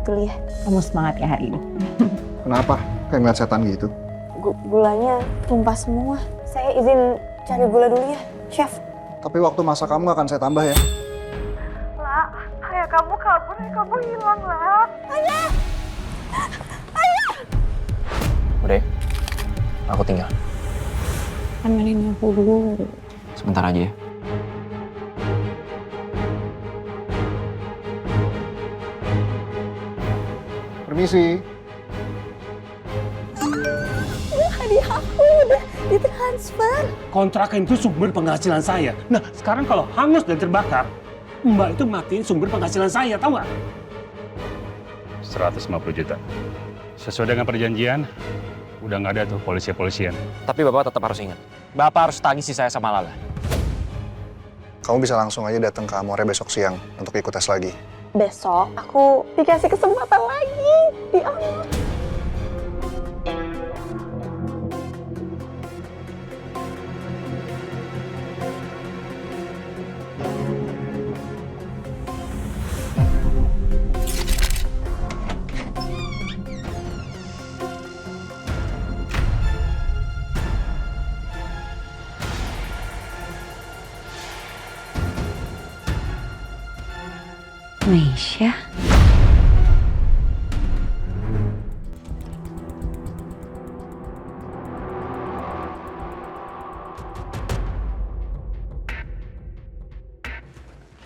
istirahat dulu ya. Kamu semangat ya hari ini. Kenapa? Kayak ngeliat setan gitu. Gulanya tumpah semua. Saya izin cari gula dulu ya, Chef. Tapi waktu masak kamu gak akan saya tambah ya. Lah, ayah kamu kabur, ayah kamu hilang lah. Ayah! Udah ya, aku tinggal. Temenin aku dulu. Sebentar aja ya. Permisi. Hadiah aku udah ditransfer. Kontrakan itu sumber penghasilan saya. Nah, sekarang kalau hangus dan terbakar, Mbak itu matiin sumber penghasilan saya, tahu nggak? 150 juta. Sesuai dengan perjanjian, udah nggak ada tuh polisi-polisian. Tapi Bapak tetap harus ingat, Bapak harus tagih si saya sama Lala. Kamu bisa langsung aja datang ke Amore besok siang untuk ikut tes lagi. Besok aku dikasih kesempatan lagi di Amor. Meisha.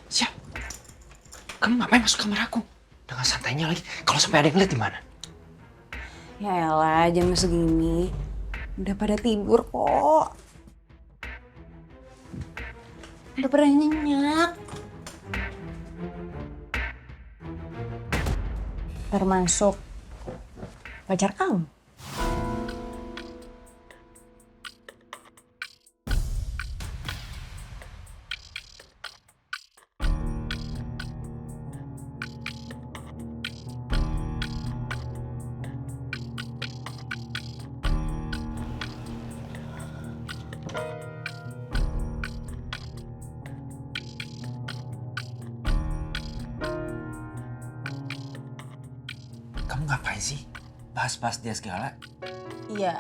Siap. Kamu ngapain masuk kamar aku? Dengan santainya lagi. Kalau sampai ada yang ngeliat gimana? Ya elah, jam segini. Udah pada tidur kok. Udah pada nyenyak. Termasuk pacar kamu. Kamu ngapain sih? Bahas-bahas dia segala. Iya.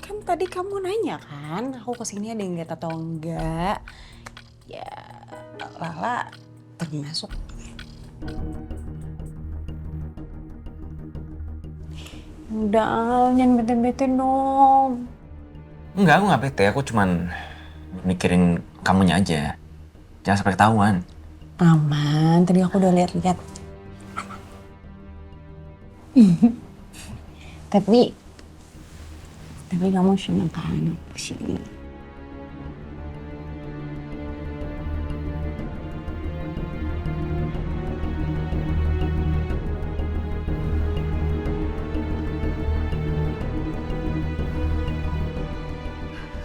Kan tadi kamu nanya kan, aku kesini ada yang lihat atau enggak. Ya, Lala termasuk. Udah, jangan bete-bete dong. Enggak, aku nggak bete. Aku cuman mikirin kamunya aja. Jangan sampai ketahuan. Aman, tadi aku udah lihat-lihat. Tapi kamu senang kan aku sini.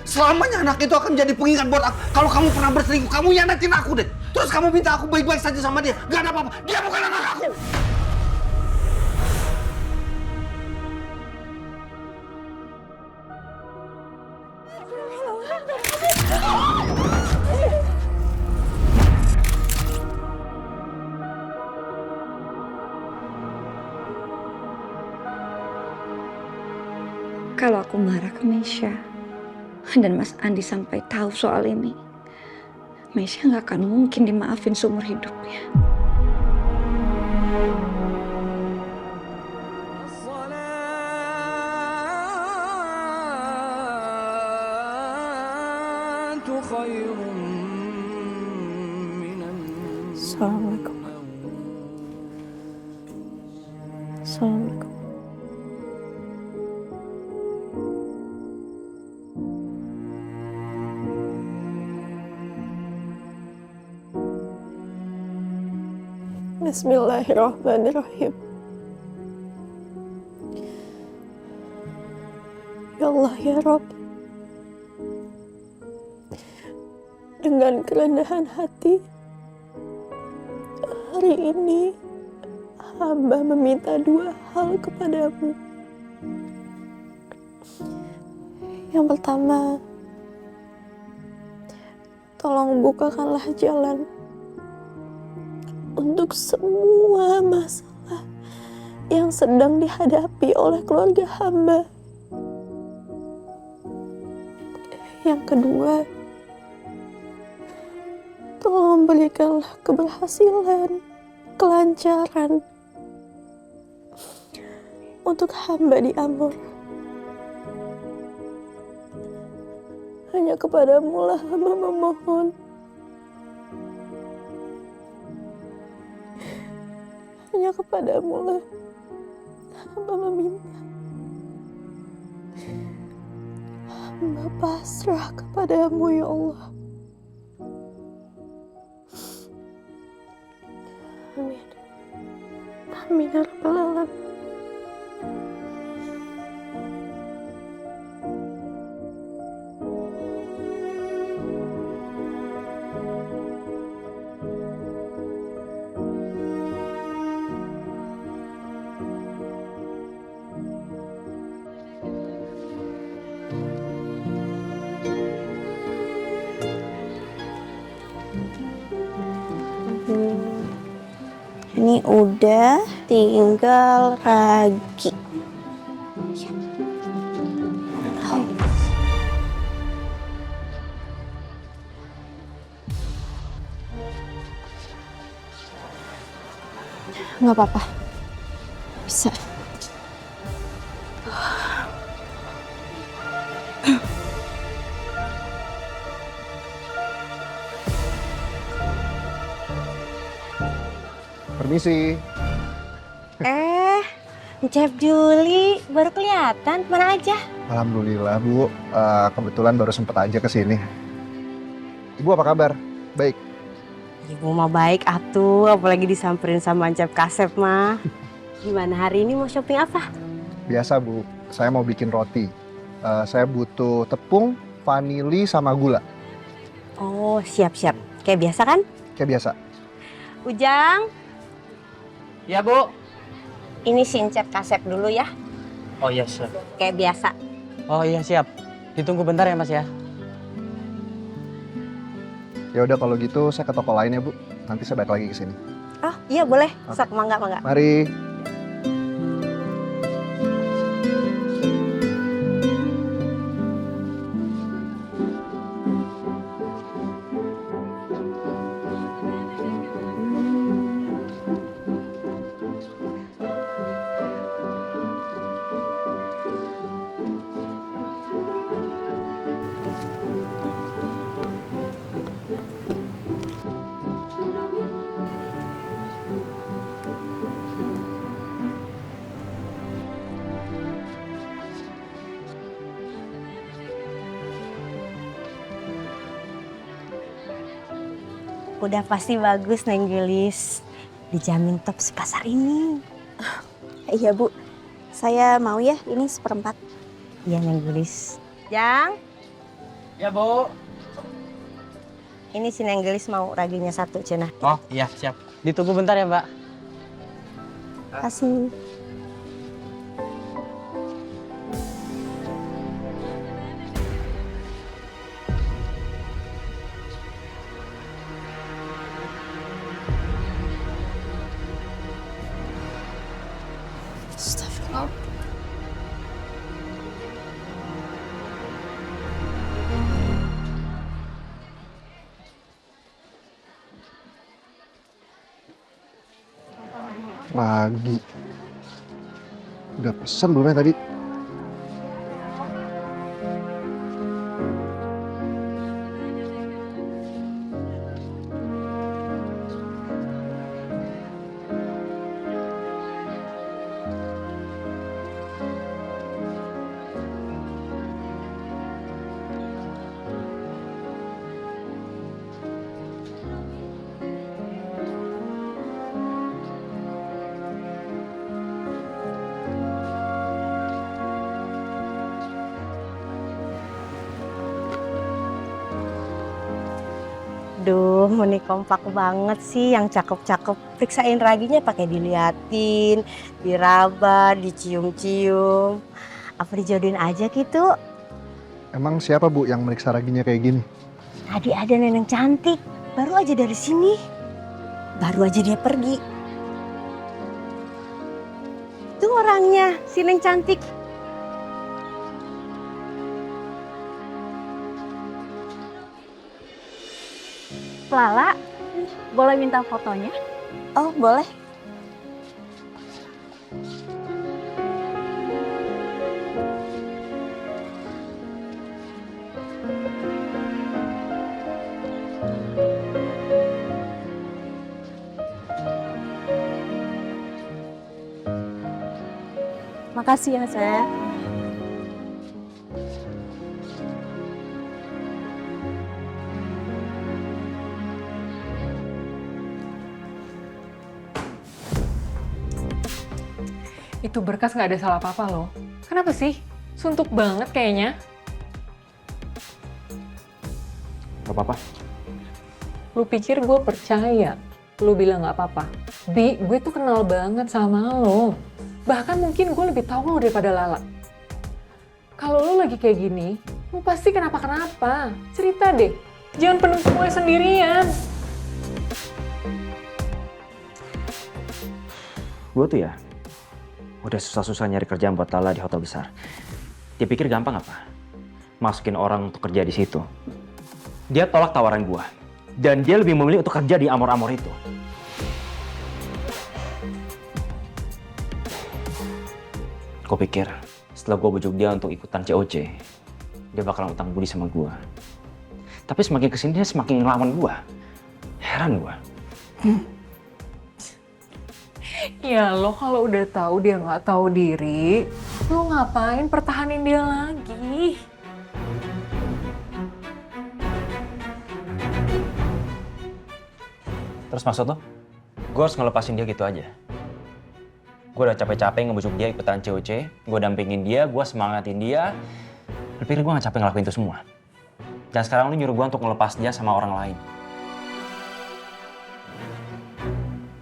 Selamanya anak itu akan jadi pengingat buat aku. Kalau kamu pernah berselingkuh, kamu hianatin aku deh. Terus kamu minta aku baik-baik saja sama dia. Gak ada apa-apa. Dia bukan anak aku. Kalau aku marah ke Meisha dan Mas Andi sampai tahu soal ini, Meisha nggak akan mungkin dimaafin seumur hidupnya. Assalamualaikum. Assalamualaikum. Bismillahirrahmanirrahim. Ya Allah ya Rabb, dengan kerendahan hati, hari ini hamba meminta dua hal kepadamu. Yang pertama, tolong bukakanlah jalan untuk semua masalah yang sedang dihadapi oleh keluarga hamba. Yang kedua, tolong berikanlah keberhasilan, kelancaran untuk hamba di Amur. Hanya kepadamu lah hamba memohon. Hanya kepadamu lah hamba meminta. Hamba pasrah kepadamu ya Allah. Amin. Amin ya rabbal alamin. Ini udah, tinggal ragi. Nggak apa-apa, bisa. Permisi. Chef Juli, baru kelihatan, mana aja? Alhamdulillah Bu, kebetulan baru sempet aja kesini. Ibu apa kabar? Baik. Ibu mah baik atuh, apalagi disamperin sama Chef Kasep mah. Gimana hari ini mau shopping apa? Biasa Bu, saya mau bikin roti. Saya butuh tepung, vanili, sama gula. Oh siap-siap, kayak biasa kan? Kayak biasa. Ujang, Ya Bu. ini si Chef Kasep dulu ya, Oh iya siap. kayak biasa. Oh iya siap. Ditunggu bentar ya Mas ya. Ya udah kalau gitu saya ke toko lain ya Bu. Nanti saya balik lagi ke sini. Oh iya boleh, Oke. sok mangga. Mari. Udah pasti bagus Neng Gelis, dijamin top sepasar ini. Iya Bu, saya mau ya ini 1/4. Iya Neng Gelis. Jang, Ya Bu. ini si Neng Gelis mau raginya 1 cenah. Oh iya siap. Ditunggu bentar ya Mbak. Kasih. Astagfirullah. Lagi. Udah pesen belum ya tadi? Duh, Muni kompak banget sih yang cakep-cakep. Periksain raginya pakai diliatin, diraba, dicium-cium. Apa dijodohin aja gitu? Emang siapa Bu yang meriksa raginya kayak gini? Tadi ada nenek cantik, baru aja dari sini. Baru aja dia pergi. orangnya, si Neng cantik. Lala, boleh minta fotonya? Oh, boleh. Makasih ya, Seth. Itu berkas nggak ada salah apa-apa loh. Kenapa sih? Suntuk banget kayaknya. Gak apa-apa. Lu pikir gue percaya? Lu bilang nggak apa-apa. Bi, gue tuh kenal banget sama lo. Bahkan mungkin gue lebih tahu lo daripada Lala. Kalau lo lagi kayak gini, lo pasti kenapa-kenapa. Cerita deh. Jangan penuh semuanya sendirian. Gue tuh ya, udah susah-susah nyari kerjaan buat Lala di hotel besar. Dia pikir gampang apa? Masukin orang untuk kerja di situ. Dia tolak tawaran gue. Dan dia lebih memilih untuk kerja di Amor-Amor itu. Gue pikir setelah gue bujuk dia untuk ikutan COC, dia bakalan utang budi sama gue. Tapi semakin kesini dia semakin ngelawan gue. Heran gue. Ya lo kalau udah tahu dia nggak tahu diri, lo ngapain pertahanin dia lagi? Terus maksud lo? Gue harus ngelepasin dia gitu aja? Gue udah capek-capek ngebujuk dia ikutan COC, gue dampingin dia, gue semangatin dia. Lu pikir gue gak capek ngelakuin itu semua? Dan sekarang lu nyuruh gue untuk ngelepas dia sama orang lain.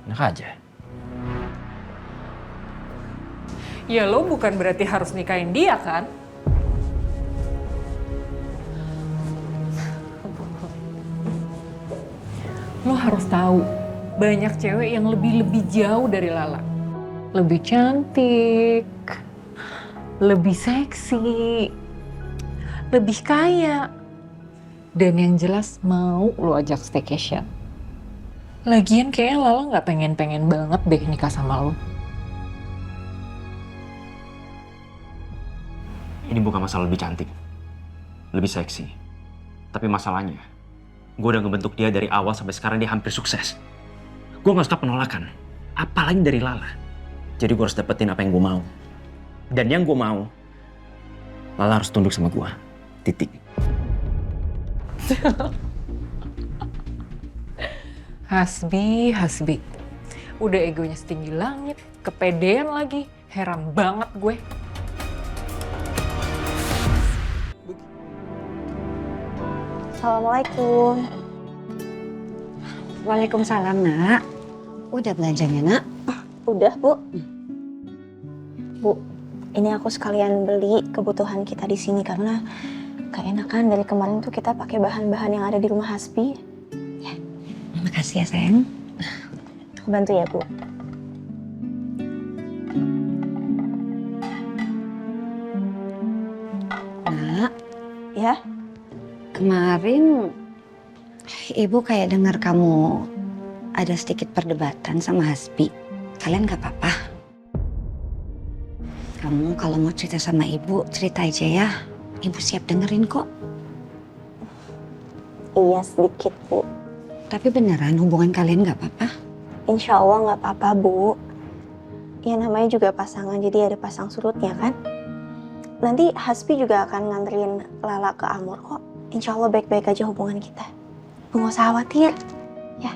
Enak aja. Ya lo bukan berarti harus nikahin dia kan? Lo harus tahu, banyak cewek yang lebih jauh dari Lala. Lebih cantik, lebih seksi, lebih kaya. Dan yang jelas mau lo ajak staycation. Lagian kayaknya Lala nggak pengen-pengen banget deh nikah sama lo. Ini bukan masalah lebih cantik, lebih seksi. Tapi masalahnya, gue udah ngebentuk dia dari awal sampai sekarang dia hampir sukses. Gue gak suka penolakan, apalagi dari Lala. Jadi gue harus dapetin apa yang gue mau. Dan yang gue mau, Lala harus tunduk sama gue. Titik. Hasbi. Udah egonya setinggi langit, kepedean lagi. Heran banget gue. Assalamualaikum. Waalaikumsalam, Nak. Udah belanjanya, Nak? Udah, Bu. Bu, ini aku sekalian beli kebutuhan kita di sini karena gak enakan dari kemarin tuh kita pakai bahan-bahan yang ada di rumah Hasbi. Ya, makasih ya, sayang. Aku bantu ya, Bu. Nak, Ya? kemarin Ibu kayak dengar kamu ada sedikit perdebatan sama Hasbi. Kalian gak apa-apa? Kamu kalau mau cerita sama Ibu, cerita aja ya. Ibu siap dengerin kok. Iya, sedikit, Bu. Tapi beneran hubungan kalian gak apa-apa? Insya Allah nggak apa-apa, Bu. Ya namanya juga pasangan, jadi ada pasang surutnya kan. Nanti Hasbi juga akan nganterin Lala ke Amor kok. Insya Allah baik-baik aja hubungan kita. Bu nggak usah khawatir, ya.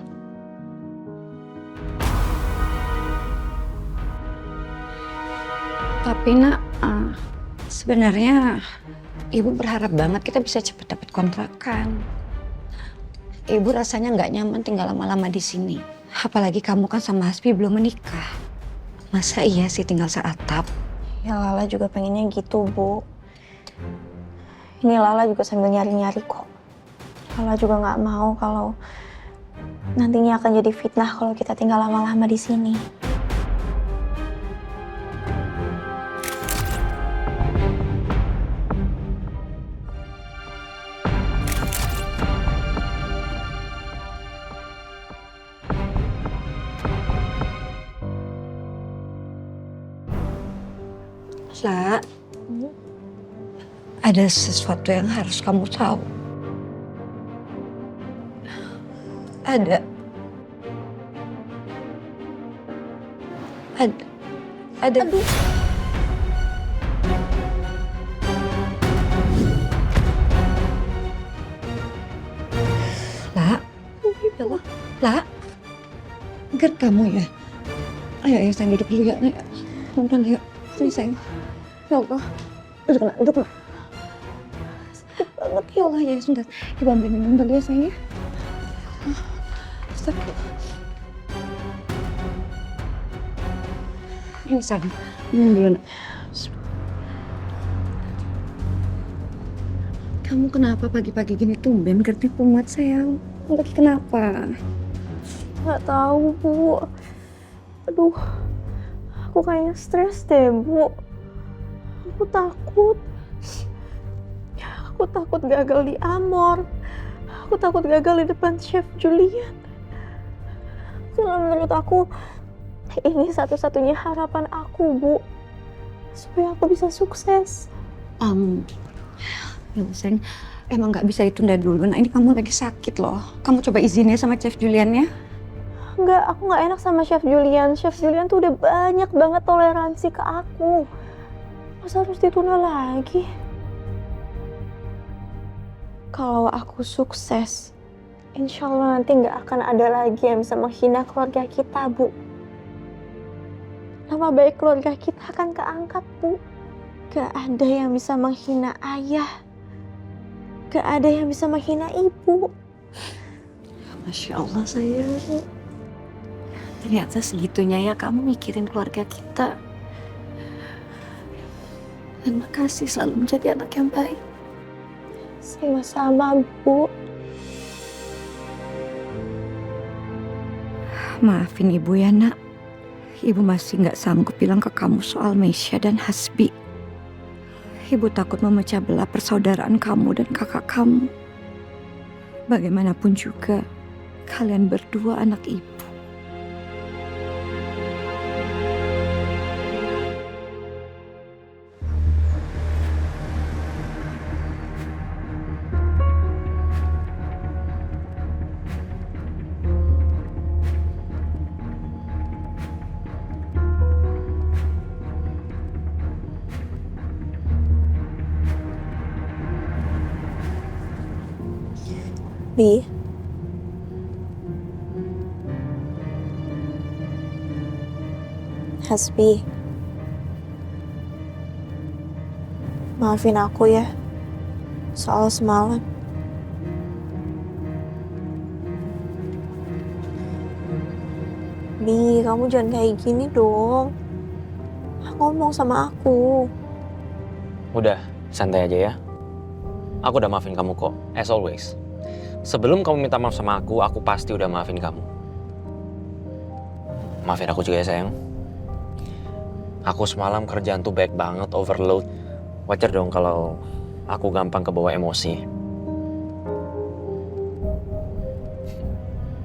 Tapi Nak, sebenarnya Ibu berharap banget kita bisa cepet dapat kontrakan. Ibu rasanya nggak nyaman tinggal lama-lama di sini. Apalagi kamu kan sama Hasbi belum menikah. Masa iya sih tinggal seatap? Ya Lala juga pengennya gitu, Bu. Ini Lala juga sambil nyari-nyari kok. Lala juga nggak mau kalau nantinya akan jadi fitnah kalau kita tinggal lama-lama di sini. La, ada sesuatu yang harus kamu tahu. Ada. Aduh. La, ya Allah. La, Gert kamu ya? Ayo sayang duduk dulu ya. Pelan-pelan yuk. Sini sayang. Ya Allah. Duduk nak. Sakit banget. Ya Allah ya sebentar. Ibu ambilin minum dulu ya sayang ya. Sakit. Ini sayang. Minum dulu nak. Kamu kenapa pagi-pagi gini tumben Gerti kumat sayang? Lagi kenapa? Nggak tahu, Bu. Aduh, aku kayaknya stres deh, Bu. Aku takut. Aku takut gagal di Amor. Aku takut gagal di depan Chef Julian. Karena menurut aku, ini satu-satunya harapan aku, Bu. Supaya aku bisa sukses. Ya sayang, emang nggak bisa ditunda dulu. Nah ini kamu lagi sakit loh. Kamu coba izinnya sama Chef Julian ya. Enggak, aku nggak enak sama Chef Julian. Chef Julian tuh udah banyak banget toleransi ke aku. Masa harus ditunda lagi? Kalau aku sukses, insya Allah nanti nggak akan ada lagi yang bisa menghina keluarga kita, Bu. Nama baik keluarga kita akan keangkat, Bu. Gak ada yang bisa menghina ayah. Gak ada yang bisa menghina ibu. Masya Allah sayang. Ternyata segitunya ya kamu mikirin keluarga kita. Dan makasih selalu menjadi anak yang baik. Sama-sama, Bu. Maafin ibu ya nak. Ibu masih nggak sanggup bilang ke kamu soal Meisha dan Hasbi. Ibu takut memecah belah persaudaraan kamu dan kakak kamu. Bagaimanapun juga, kalian berdua anak ibu. Bi, Hasbi, maafin aku ya soal semalam. Bi, kamu jangan kayak gini dong. Ngomong sama aku. Udah, santai aja ya. Aku udah maafin kamu kok, as always. Sebelum kamu minta maaf sama aku pasti udah maafin kamu. Maafin aku juga ya sayang. Aku semalam kerjaan tuh baik banget, overload. Wajar dong kalau aku gampang kebawa emosi.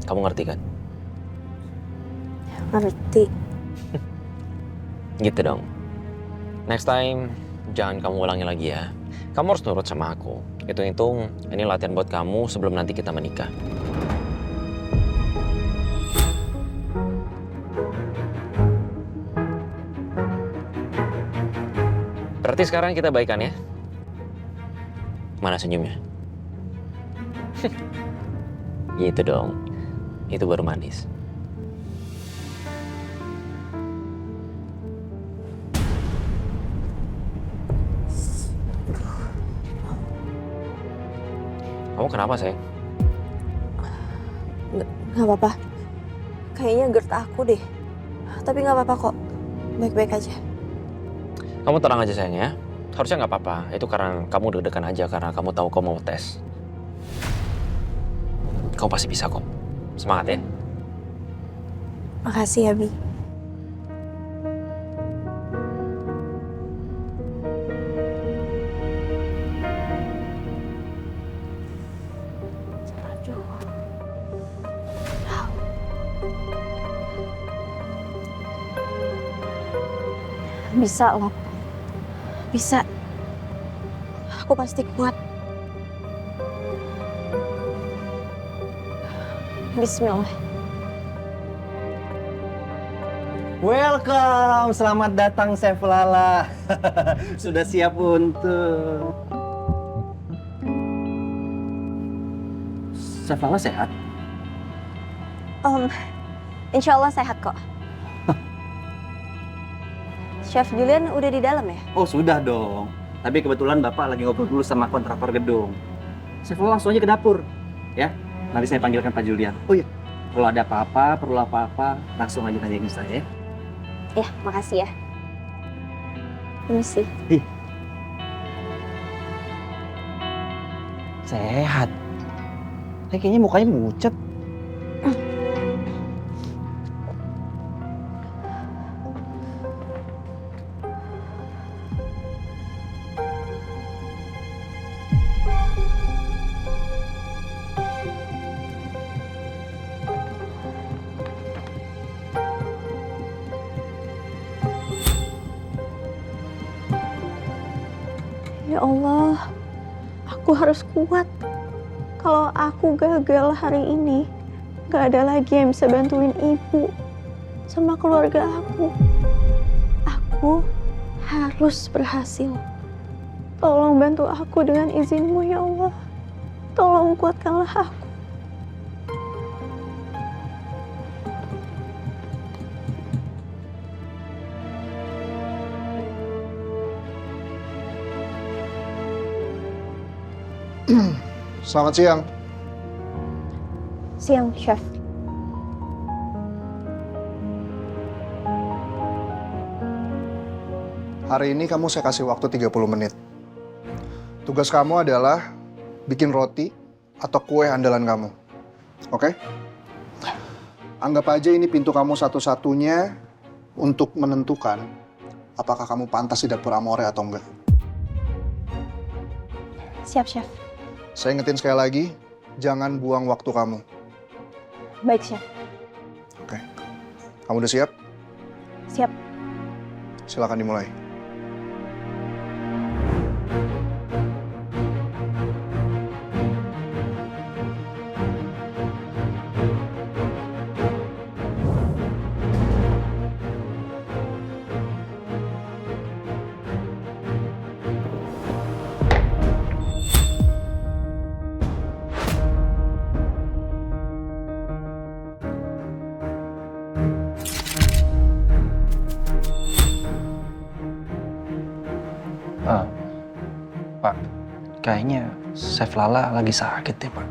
Kamu ngerti kan? Ngerti. Gitu dong. Next time, jangan kamu ulangi lagi ya. Kamu harus nurut sama aku. Hitung-hitung, ini latihan buat kamu sebelum nanti kita menikah. Berarti sekarang kita baikan ya? Mana senyumnya? Gitu dong. Itu baru manis. Kamu kenapa, sayang? Nggak apa-apa. Kayaknya GERD aku deh. Tapi nggak apa-apa kok. Baik-baik aja. Kamu tenang aja, sayang ya. Harusnya nggak apa-apa. Itu karena kamu deg-degan aja karena kamu tahu kamu mau tes. Kamu pasti bisa kok. Semangat ya. Makasih ya, Bi. Bisa loh. Bisa. Aku pasti kuat. Bismillah. Welcome, selamat datang Chef Lala. Sudah siap untuk... Chef Lala sehat? Insya Allah sehat kok. Chef Julian udah di dalam ya? Oh sudah dong. Tapi kebetulan Bapak lagi ngobrol dulu sama kontraktor gedung. Chef Lala langsung aja ke dapur. Ya, nanti saya panggilkan Pak Julian. Oh iya, kalau ada apa-apa, perlu apa-apa, langsung aja tanyain ke saya. Ya, makasih ya. Permisi. Sehat. Kayaknya mukanya pucat. Ya Allah, aku harus kuat. Kalau aku gagal hari ini, gak ada lagi yang bisa bantuin ibu sama keluarga aku. Aku harus berhasil. Tolong bantu aku dengan izin-Mu ya Allah. Tolong kuatkanlah aku. Selamat siang. Siang, Chef. Hari ini kamu saya kasih waktu 30 menit. Tugas kamu adalah bikin roti atau kue andalan kamu. Oke? Anggap aja ini pintu kamu satu-satunya untuk menentukan apakah kamu pantas di dapur Amore atau enggak. Siap, Chef. Saya ingetin sekali lagi, jangan buang waktu kamu. Baik, Chef. Oke. Kamu udah siap? Siap. Silakan dimulai. Pak, kayaknya Chef Lala lagi sakit ya, Pak.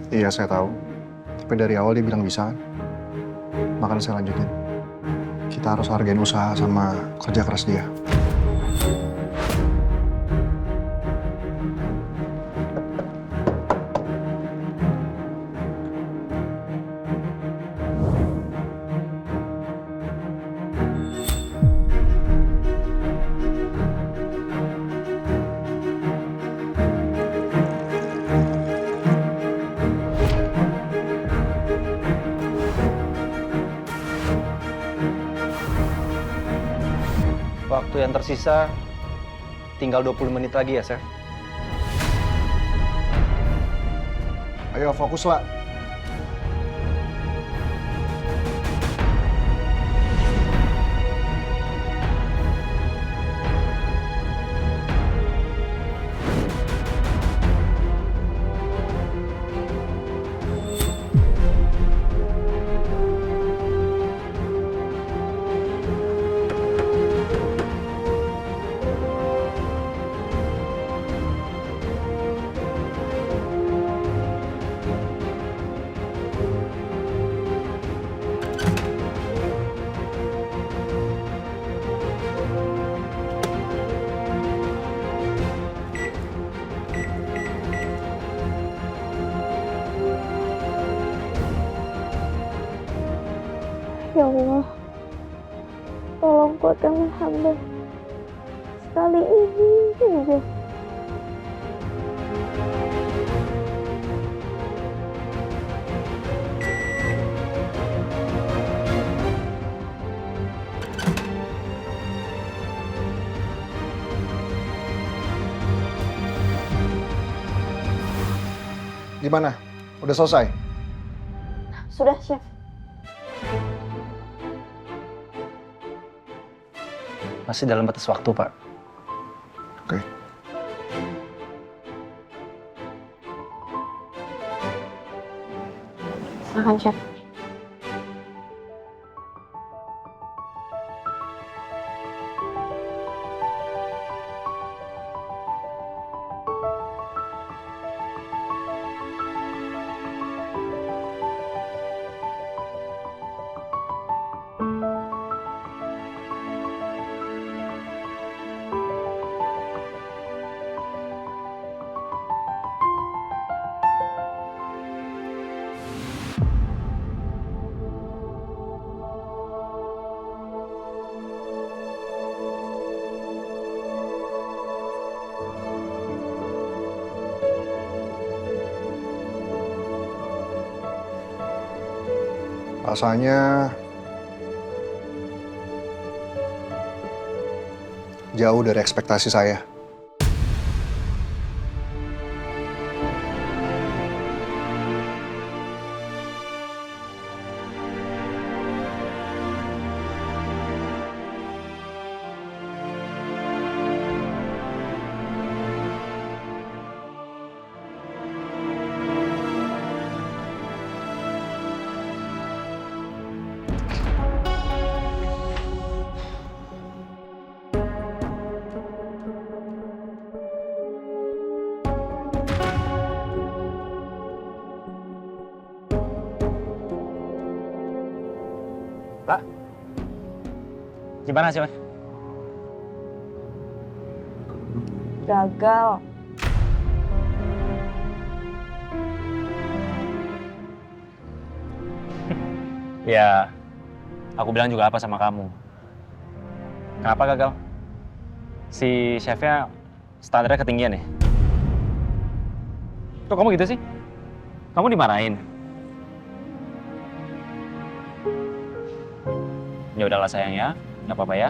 Iya, saya tahu. Tapi dari awal dia bilang bisa kan? Makanya saya lanjutin. Kita harus hargain usaha sama kerja keras dia. Waktu yang tersisa tinggal 20 menit lagi ya, Chef. Ayo fokus, lah. Ya Allah, tolong kuatkanlah hamba. Sekali ini aja. Gimana? Udah selesai? Sudah, Chef. Masih dalam batas waktu, Pak. Oke. Makan, Chef. Rasanya jauh dari ekspektasi saya. Gimana sih, Mas? Gagal. Ya, aku bilang juga apa sama kamu. Kenapa gagal? Si chefnya standarnya ketinggian ya? Kok kamu gitu sih? Kamu dimarahin? Ya udahlah sayang ya, nggak apa-apa ya.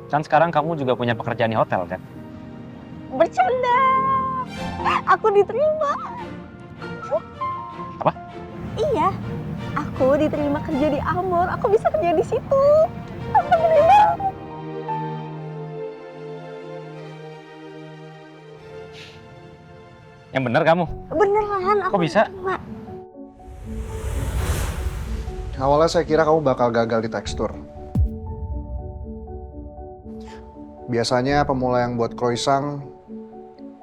Kan sekarang kamu juga punya pekerjaan di hotel kan? Bercanda. Aku diterima. Apa? Iya. Aku diterima kerja di Amor. Aku bisa kerja di situ. Alhamdulillah. Yang bener kamu? Beneran, aku Kok bisa? diterima. Awalnya saya kira kamu bakal gagal di tekstur. Biasanya pemula yang buat croissant,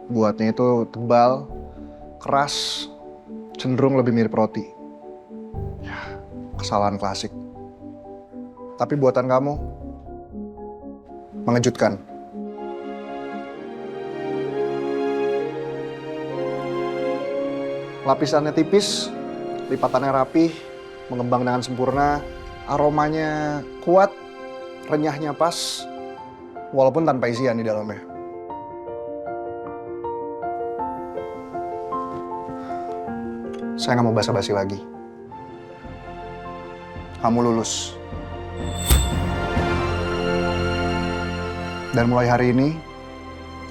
buatnya itu tebal, keras, cenderung lebih mirip roti. Ya, kesalahan klasik. Tapi buatan kamu mengejutkan. Lapisannya tipis, lipatannya rapi, mengembang dengan sempurna, aromanya kuat, renyahnya pas, walaupun tanpa isian di dalamnya. Saya nggak mau basa-basi lagi. Kamu lulus. Dan mulai hari ini,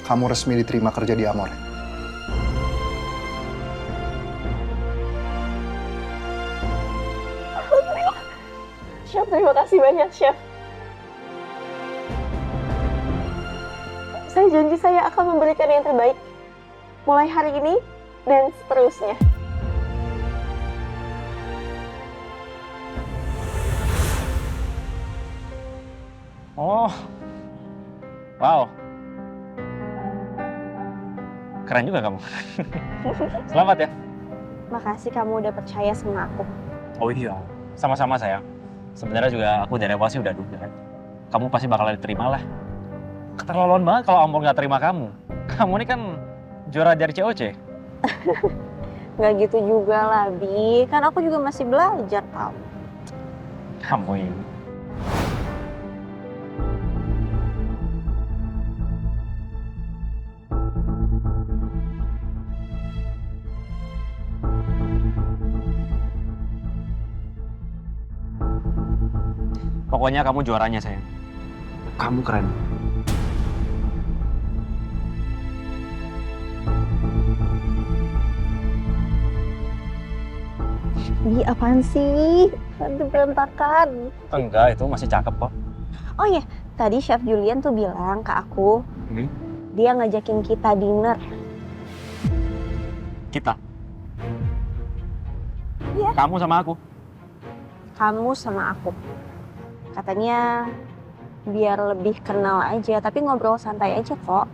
kamu resmi diterima kerja di Amor. Chef, terima kasih banyak, Chef. Saya janji saya akan memberikan yang terbaik. Mulai hari ini dan seterusnya. Oh, wow. Keren juga kamu. Selamat ya. Makasih kamu udah percaya sama aku. Oh iya, sama-sama sayang. Sebenarnya juga aku dari awal sih udah duga kan. Kamu pasti bakalan diterima lah. Keterlaluan banget kalau Amor nggak terima kamu. Kamu ini kan juara dari COC. Nggak gitu juga lah, Bi. Kan aku juga masih belajar, tau. Kamu ini. Pokoknya kamu juaranya sayang. Kamu keren. Bi, apaan sih? Aduh, berantakan. Enggak, itu masih cakep kok. Oh iya, tadi Chef Julian tuh bilang ke aku, dia ngajakin kita dinner. Kita? Iya. Kamu sama aku? Kamu sama aku. Katanya biar lebih kenal aja, tapi ngobrol santai aja kok.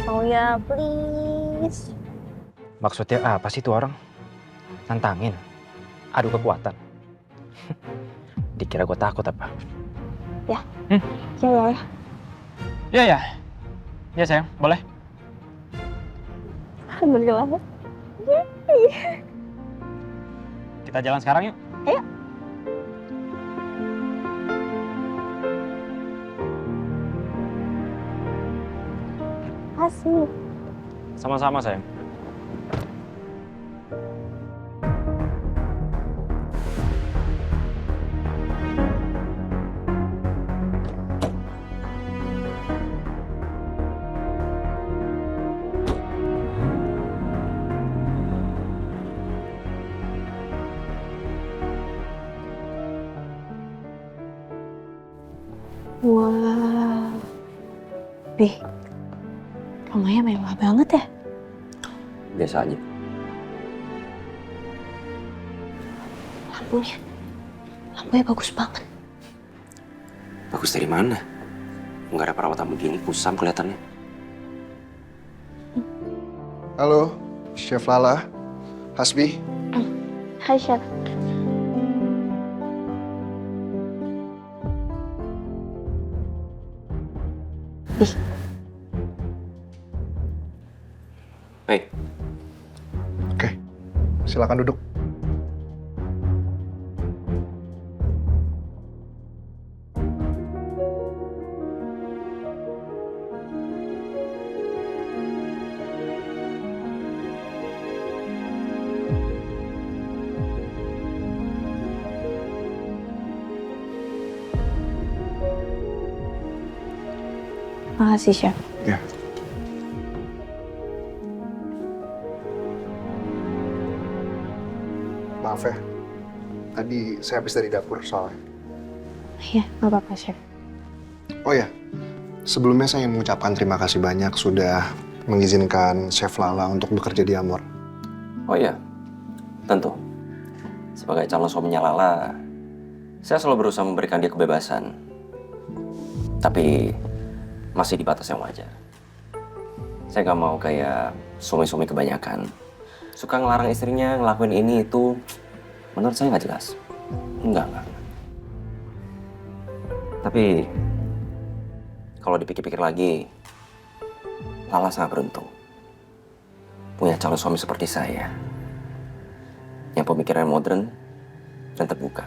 Oh ya, please. Maksudnya apa sih tuh orang? Nantangin? Adu kekuatan? Dikira gue takut apa? Ya, ya. Ya, ya. Ya sayang, boleh? Alhamdulillah. Kita jalan sekarang yuk. Ayo. Asik. Sama-sama sayang. Wah. Bih, rumahnya mewah banget ya. Biasa aja. Lampunya bagus banget. Bagus dari mana? Nggak ada perawatan begini, kusam kelihatannya. Halo, Chef Lala, Hasbi. Hai, Chef. Hei, Oke, silakan duduk. Makasih, Chef. Ya. Maaf ya, tadi saya habis dari dapur soalnya. Iya, nggak apa-apa, Chef. Oh ya, sebelumnya saya ingin mengucapkan terima kasih banyak sudah mengizinkan Chef Lala untuk bekerja di Amor. oh iya, tentu. Sebagai calon suaminya Lala, saya selalu berusaha memberikan dia kebebasan. Tapi masih di batas yang wajar. Saya nggak mau kayak suami-suami kebanyakan. Suka ngelarang istrinya ngelakuin ini itu, menurut saya nggak jelas. Enggak. Tapi kalau dipikir-pikir lagi, Lala sangat beruntung punya calon suami seperti saya yang pemikiran modern dan terbuka.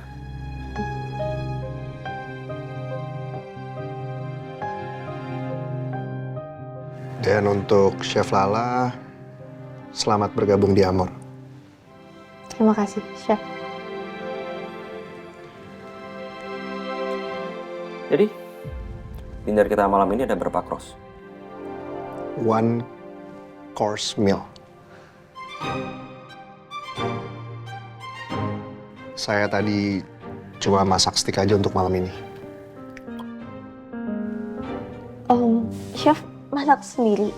Dan untuk Chef Lala, selamat bergabung di Amor. Terima kasih, Chef. Jadi, dinner kita malam ini ada berapa course? One course meal. Saya tadi cuma masak steak aja untuk malam ini. Chef masak sendiri.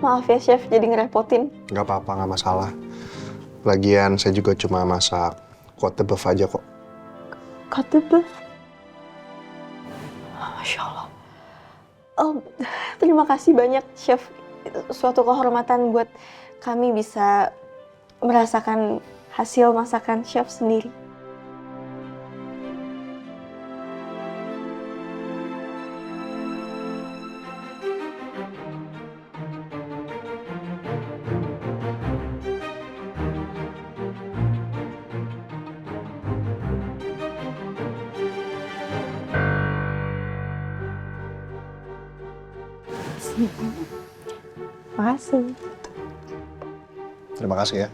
Maaf ya, Chef, jadi ngerepotin. Nggak apa-apa, nggak masalah. Lagian saya juga cuma masak côte de bœuf aja kok. Côte de bœuf? Masya Allah. Terima kasih banyak, Chef. Suatu kehormatan buat kami bisa merasakan hasil masakan Chef sendiri. Makasih. Terima kasih ya.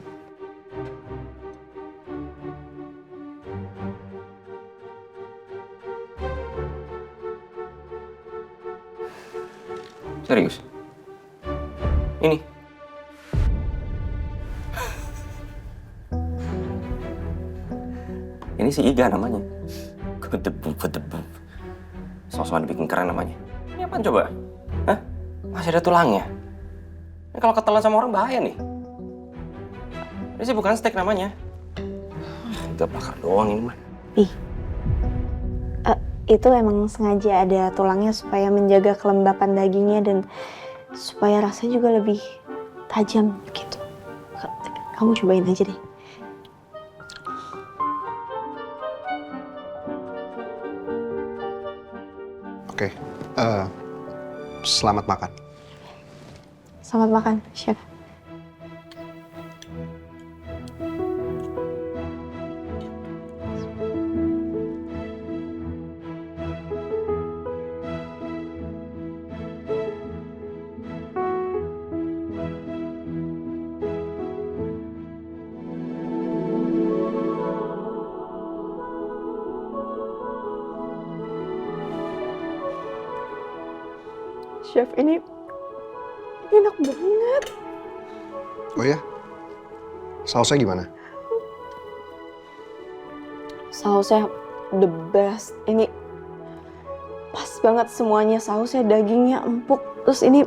Serius? Ini? ini si Iga namanya. Kedebu. Sosokan bikin keren namanya. Ini apaan coba? Hah? Masih ada tulangnya. Ini kalau ketelan sama orang bahaya nih. Ini sih bukan steak namanya. Udah bakar doang ini mah. Itu emang sengaja ada tulangnya supaya menjaga kelembapan dagingnya dan supaya rasanya juga lebih tajam gitu. Kamu cobain aja deh. Oke, selamat makan. Selamat makan, Chef. Chef, ini enak banget. Oh ya? Sausnya gimana? Sausnya the best. Ini pas banget semuanya. Sausnya, dagingnya empuk. Terus ini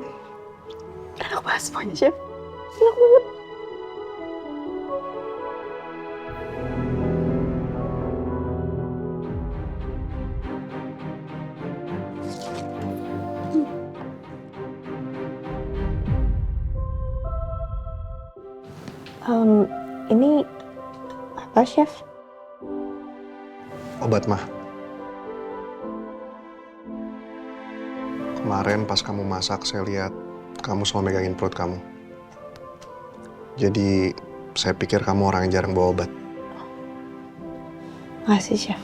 enak banget semuanya, Chef. Enak banget. Ini apa, Chef? Obat mah. Kemarin pas kamu masak, saya lihat kamu selalu megangin perut kamu. Jadi saya pikir kamu orang yang jarang bawa obat. Makasih, Chef.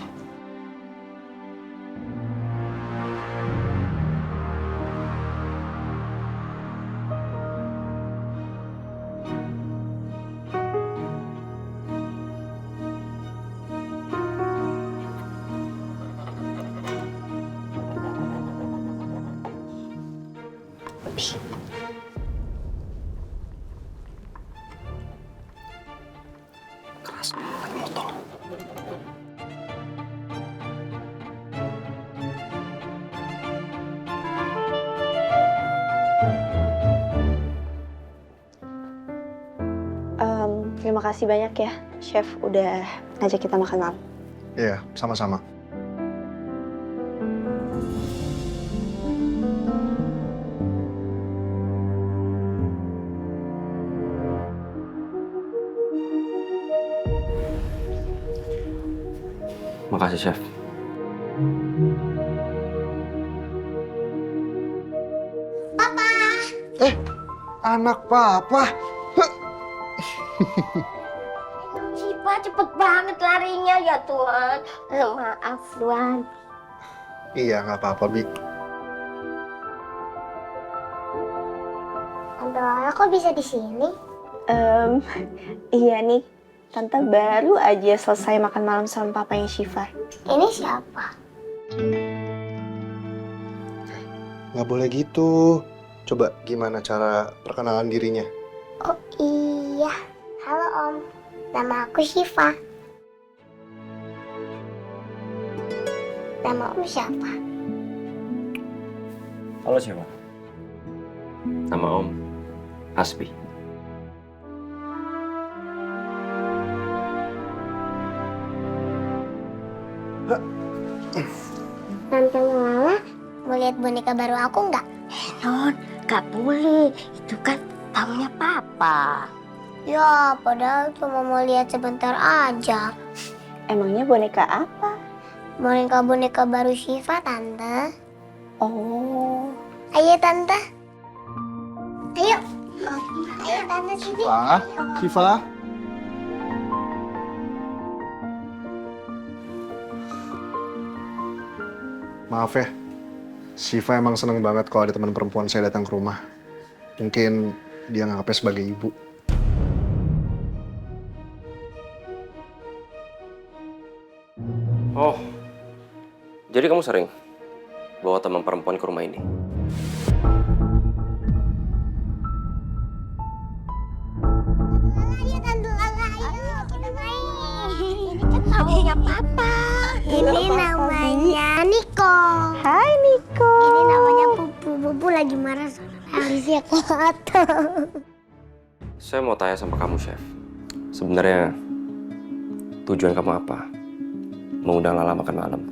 Keras banget motor. Terima kasih banyak ya, Chef, udah ngajak kita makan malam. Iya, sama-sama. Makasih, Chef. Anak papa. Siva cepet banget larinya ya Tuhan. Maaf Tuhan. Iya, nggak apa-apa, Bi. Tante Lala kok bisa di sini? Iya nih, Tante baru aja selesai makan malam sama papanya Syifa. Ini siapa? Nggak boleh gitu. Coba gimana cara perkenalan dirinya? Oh iya. Halo Om, nama aku Syifa. Nama Om siapa? Halo, siapa? Nama Om Hasbi. Tante Lala, mau lihat boneka baru aku nggak? Non, nggak boleh. Itu kan tamunya Papa. Ya, padahal cuma mau lihat sebentar aja. Emangnya boneka apa? Boneka baru Syifa, Tante. Oh, Ayo, Tante. Ayo. Ayo, Tante sini. Syifa. Maaf ya, Syifa emang seneng banget kalau ada teman perempuan saya datang ke rumah. Mungkin dia nganggapnya sebagai ibu. Oh, jadi kamu sering bawa teman perempuan ke rumah ini? Ayo, Tante Lala, ayo kita main. Ini kan tamunya Papa. Ini namanya Niko. Hai Niko. Ini namanya Pupu. Pupu lagi marah soalnya Alicia kotor. Saya mau tanya sama kamu, Chef. Sebenarnya tujuan kamu apa? Mengundang Lala makan malam.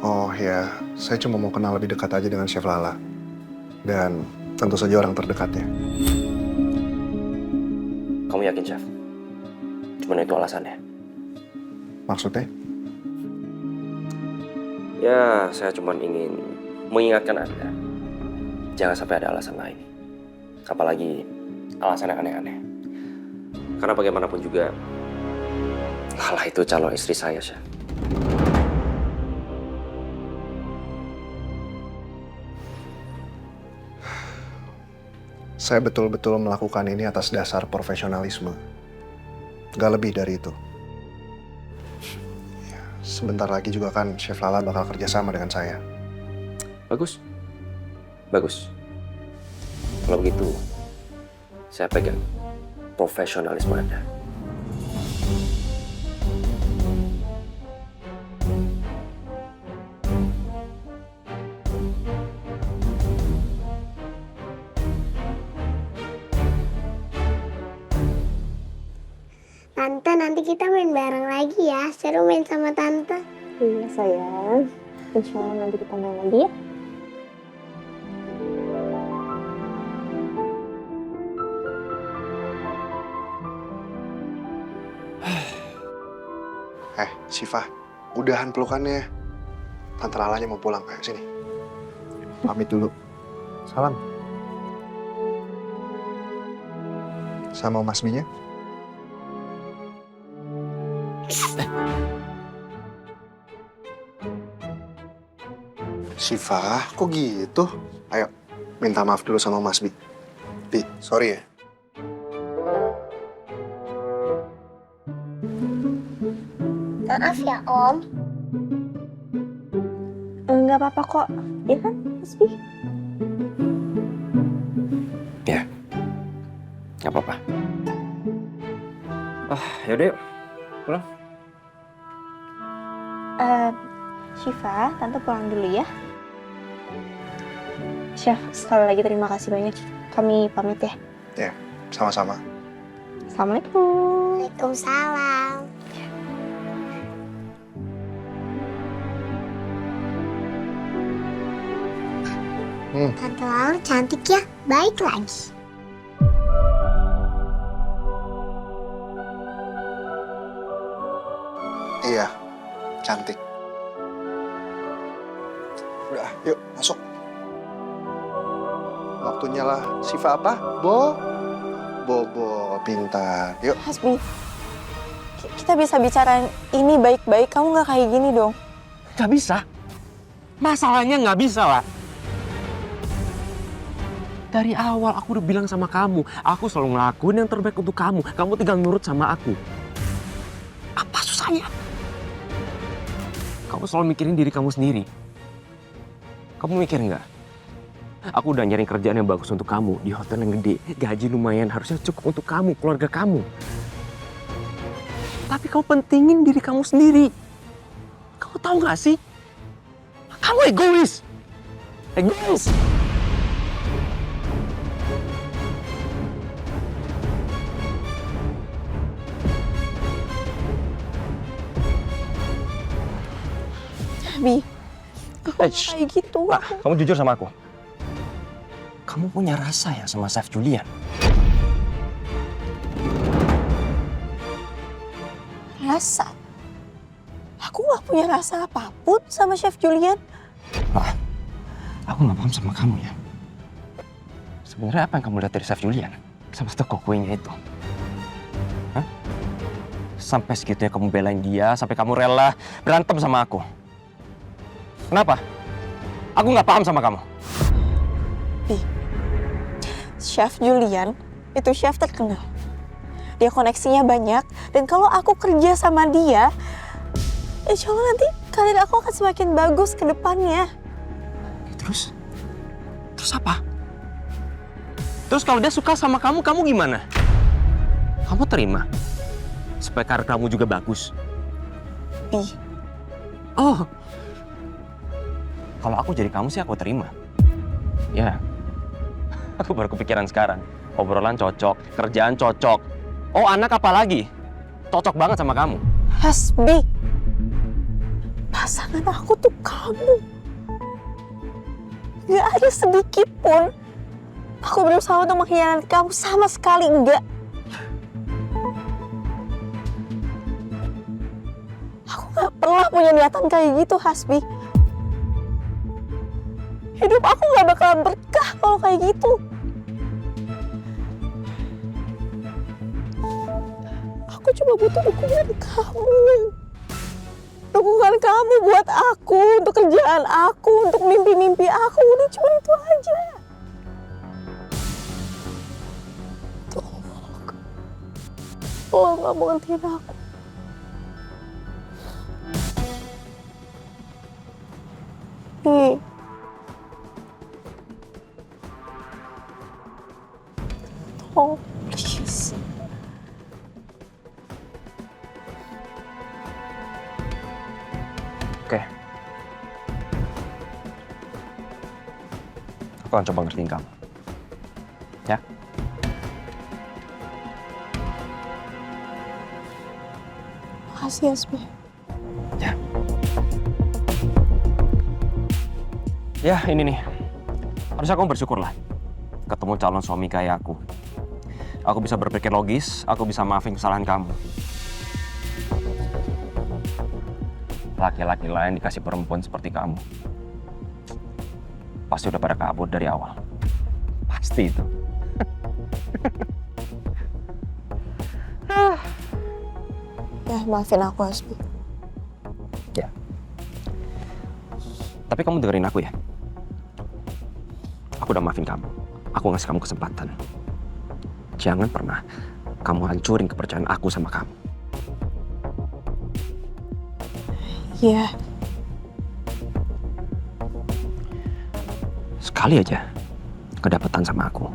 Oh ya, saya cuma mau kenal lebih dekat aja dengan Chef Lala. Dan tentu saja orang terdekatnya. Kamu yakin, Chef? Cuman itu alasannya? Maksudnya? Ya, saya cuma ingin mengingatkan Anda. Jangan sampai ada alasan lain. Apalagi alasan yang aneh-aneh. Karena bagaimanapun juga, Lala itu calon istri saya, Chef. Saya betul-betul melakukan ini atas dasar profesionalisme. Gak lebih dari itu. Ya, sebentar lagi juga kan Chef Lala bakal kerjasama dengan saya. Bagus. Bagus. Kalau begitu, saya pegang profesionalisme Anda. Tante, nanti kita main bareng lagi ya. Seru main sama Tante. Iya sayang. Insya Allah nanti kita main lagi ya. Syifa, udahan pelukannya. Tante Lalanya mau pulang, ayo sini. Pamit dulu. Salam. Sama Mas Binya. Syifa, kok gitu? Ayo, minta maaf dulu sama Mas Bi. Bi, sorry ya. Maaf ya, Om. Enggak apa-apa kok. Ya kan, Mas Bi? Ya, nggak apa-apa. Yaudah yuk, pulang. Syifa, Tante pulang dulu ya. Chef, sekali lagi terima kasih banyak. Kami pamit ya. Ya, sama-sama. Assalamualaikum. Waalaikumsalam. Tante Laura cantik ya, baik lagi. Iya, cantik. Udah, yuk masuk. Waktunya lah. Syifa apa? Bobo, pintar. Yuk. Mas Bi, kita bisa bicara ini baik-baik. Kamu nggak kayak gini dong. Nggak bisa. Masalahnya nggak bisa lah. Dari awal aku udah bilang sama kamu, aku selalu ngelakuin yang terbaik untuk kamu. Kamu tinggal nurut sama aku. Apa susahnya? Kamu selalu mikirin diri kamu sendiri. Kamu mikir nggak? Aku udah nyari kerjaan yang bagus untuk kamu di hotel yang gede. Gaji lumayan, harusnya cukup untuk kamu, keluarga kamu. Tapi kamu pentingin diri kamu sendiri. Kamu tahu nggak sih? Kamu egois. Egois. Bi, aku kayak gitu. Kamu jujur sama aku. Kamu punya rasa ya sama Chef Julian? Rasa? Aku nggak punya rasa apapun sama Chef Julian. Wah, aku nggak paham sama kamu ya. Sebenarnya apa yang kamu lihat dari Chef Julian sama toko kuenya itu? Hah? Sampai segitunya kamu belain dia, sampai kamu rela berantem sama aku. Kenapa? Aku nggak paham sama kamu. Chef Julian itu chef terkenal. Dia koneksinya banyak, dan kalau aku kerja sama dia, insya Allah nanti karir aku akan semakin bagus ke depannya. Terus? Terus apa? Terus kalau dia suka sama kamu, kamu gimana? Kamu terima? Supaya karir kamu juga bagus. Bi, Oh, kalau aku jadi kamu sih aku terima. Ya, aku baru kepikiran sekarang. Obrolan cocok, kerjaan cocok. Oh, anak apa lagi? Cocok banget sama kamu. Hasbi, pasangan aku tuh kamu. Gak ada sedikit pun aku berusaha untuk mengkhianati kamu, sama sekali enggak. Aku gak pernah punya niatan kayak gitu, Hasbi. Hidup aku gak bakalan berkah kalau kayak gitu. Aku cuma butuh dukungan kamu. Dukungan kamu buat aku, untuk kerjaan aku, untuk mimpi-mimpi aku. Udah cuma itu aja. Tolong gak mau ngertiin aku. Nih. Tolong, please. Oke. Aku akan coba ngertiin kamu. Ya? Makasih, Hasbi. Ya. Ya, ini nih. Harusnya kamu bersyukur lah. Ketemu calon suami kayak aku. Aku bisa berpikir logis, aku bisa maafin kesalahan kamu. Laki-laki lain dikasih perempuan seperti kamu. Pasti udah pada kabur dari awal. Pasti itu. Ya, maafin aku, Hasbi. Ya. Tapi kamu dengerin aku ya. Aku udah maafin kamu. Aku ngasih kamu kesempatan. Jangan pernah kamu hancurin kepercayaan aku sama kamu. Iya. Sekali aja kedapatan sama aku.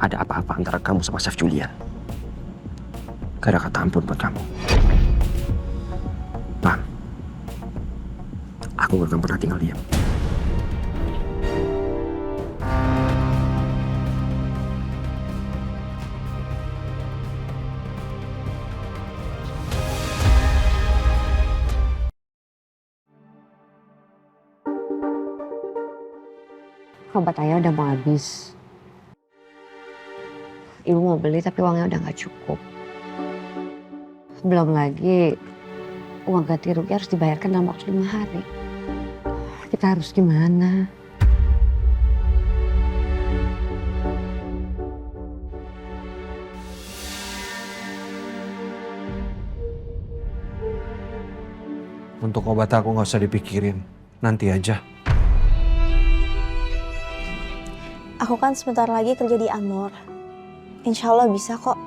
Ada apa-apa antara kamu sama Chef Julian. Gak ada kata ampun buat kamu. Paham? Aku gak akan pernah tinggal diam. Obat ayah udah mau habis. Ibu mau beli tapi uangnya udah nggak cukup. Belum lagi uang ganti rugi harus dibayarkan dalam waktu 5 hari. Kita harus gimana? Untuk obat aku nggak usah dipikirin, nanti aja. Aku kan sebentar lagi kerja di Amor. Insya Allah bisa kok.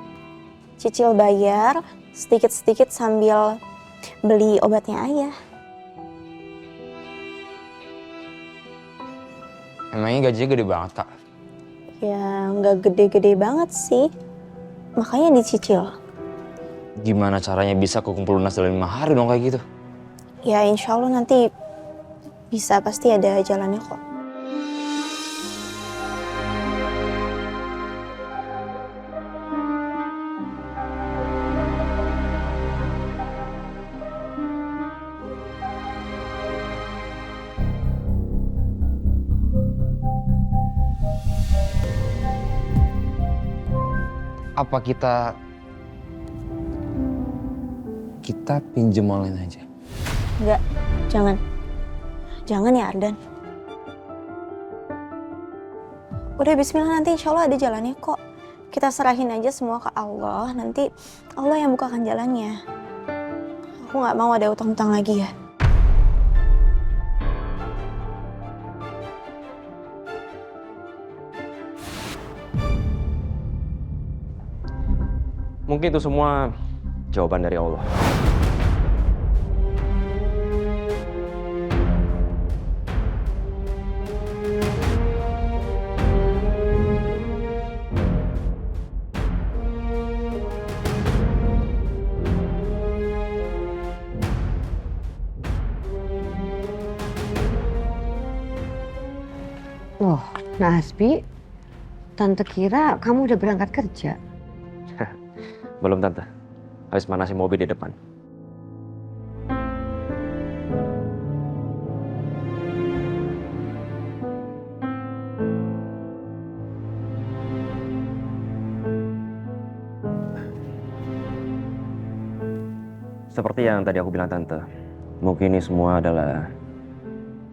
Cicil bayar, sedikit-sedikit sambil beli obatnya ayah. Emangnya gajinya gede banget, Kak? Ya nggak gede-gede banget sih. Makanya dicicil. Gimana caranya bisa kekumpul lunas dalam 5 hari dong kayak gitu? Ya insya Allah nanti bisa, pasti ada jalannya kok. Apa kita pinjem online aja? Enggak, jangan. Jangan ya Ardan. Udah bismillah, nanti insya Allah ada jalannya kok. Kita serahin aja semua ke Allah, nanti Allah yang bukakan jalannya. Aku nggak mau ada utang-utang lagi ya. Mungkin itu semua jawaban dari Allah. Loh, Nasbi, Tante kira kamu udah berangkat kerja. Belum Tante. Habis manasin mobil di depan. Seperti yang tadi aku bilang Tante, mungkin ini semua adalah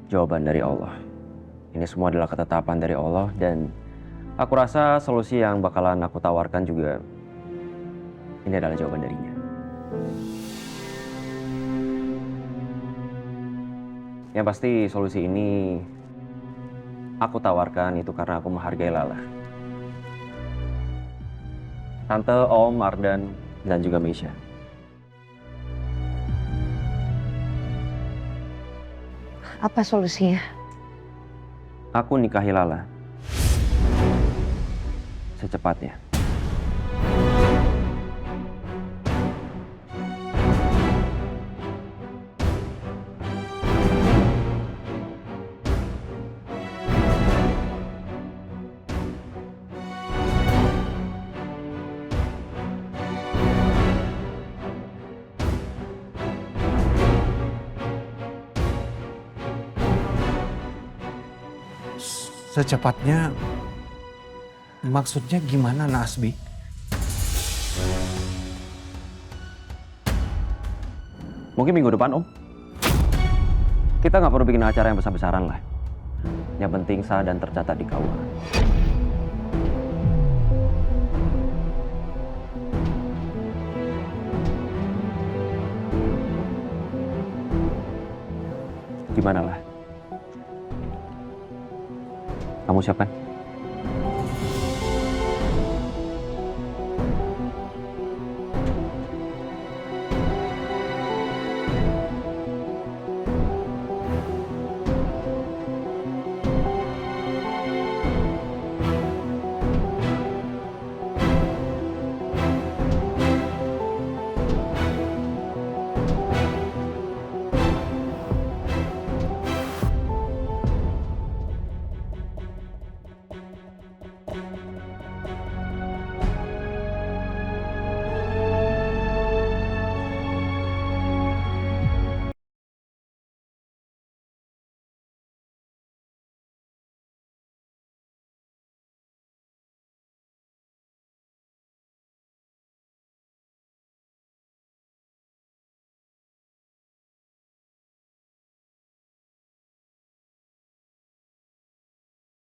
jawaban dari Allah. Ini semua adalah ketetapan dari Allah dan aku rasa solusi yang bakalan aku tawarkan juga ini adalah jawaban darinya. Yang pasti solusi ini aku tawarkan itu karena aku menghargai Lala. Tante, Om, Ardan, dan juga Meisha. Apa solusinya? Aku nikahi Lala. Secepatnya. Secepatnya, maksudnya gimana Nasbi? Mungkin minggu depan, Om. Kita nggak perlu bikin acara yang besar-besaran lah. Yang penting sah dan tercatat di KUA. Gimana lah? Kamu siap kan?